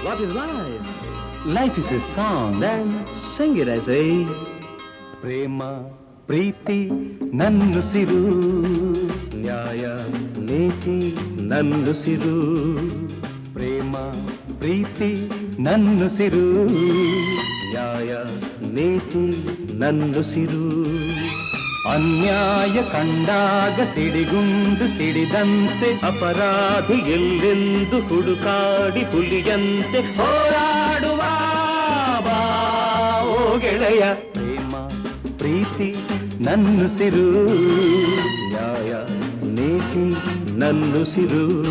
What is life? Life is a song. Then sing it, I say. ಪ್ರೇಮ ಪ್ರೀತಿ ನನ್ನುಸಿರು, ನ್ಯಾಯ ನೀತಿ ನನ್ನುಸಿರು. ಪ್ರೇಮ ಪ್ರೀತಿ ನನ್ನುಸಿರು, ನ್ಯಾಯ ನೀತಿ ನನ್ನುಸಿರು. ಅನ್ಯಾಯ ಕಂಡಾಗ ಸಿಡಿಗುಂಡು ಸಿಡಿದಂತೆ ಅಪರಾಧಿ ಎಲ್ಲೆಂದು ಹುಡುಕಾಡಿ ಹುಲಿಯಂತೆ ಹೋರಾಡುವ ಬಾ ಓ ಗೆಳೆಯ. ಪ್ರೇಮ ಪ್ರೀತಿ ನನ್ನುಸಿರು, ನ್ಯಾಯ ನೀತಿ ನನ್ನುಸಿರು.